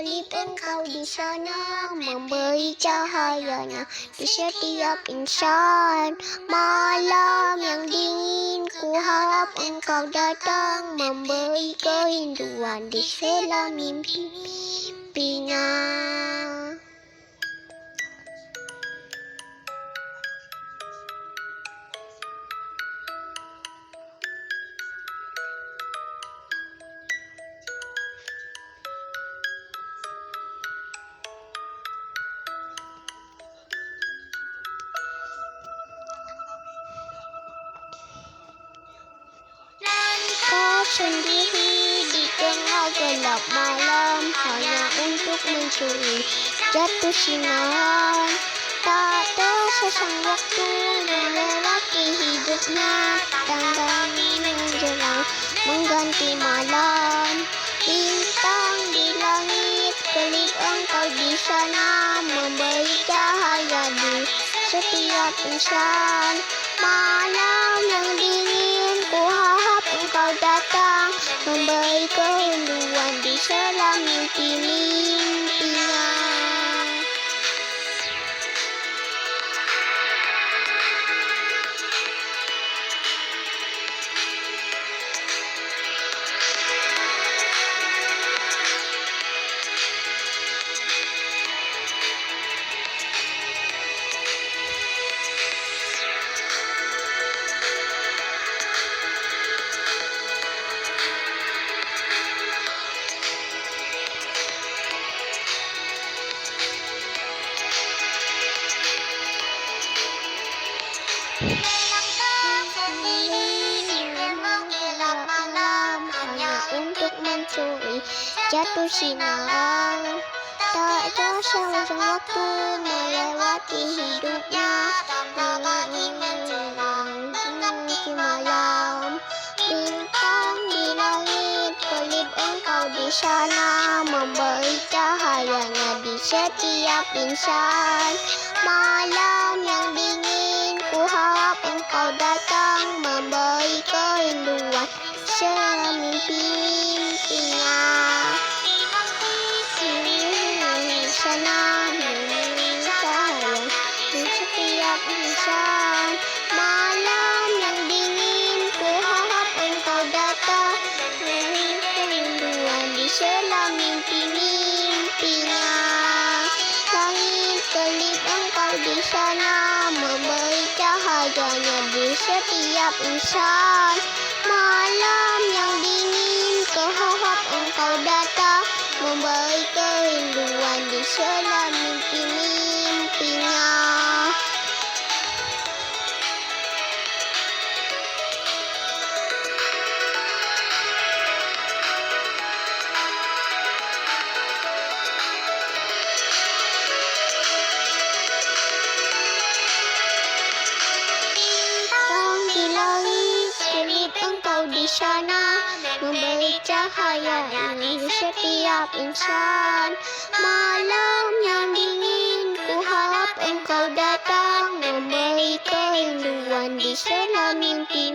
kelip engkau di sana, memberi cahayanya di setiap insan. Malam yang dingin, ku harap engkau datang, memberi kerinduan di sela mimpi-mimpinya. Kau sendiri di tengah gelap malam, hanya untuk mencuri jatuh sinar. Tak tersesang waktu melewati hidupnya, tandanya menjelang mengganti malam. Bintang di langit, kelip engkau di sana, memberi cahaya di setiap insan. Malam yang dingin, ku harap engkau datang, memberi kerinduan di sela mimpi-mimpinya. Untuk mencuri jatuh sinar, tak tersesang waktu melewati hidupnya, tandanya menjelang mengganti malam. Bintang di langit, kelip engkau di sana, memberi cahayanya di setiap insan. Malam yang dingin, ku harap engkau datang, memberi kerinduan sela mimpi-mimpinya. Sana memberi cahaya di setiap insan. Malam yang dingin, ku harap engkau datang, memberi kerinduan di sela mimpi-mimpinya. Langit kelip engkau di sana, memberi cahayanya di setiap insan. Malam yang dingin, ku harap engkau datang, memberi kerinduan di sela mimpi-mimpinya. Engkau di sana, memberi cahaya di setiap insan. Malam yang dingin, ku harap engkau datang, memberi kerinduan di sela mimpi.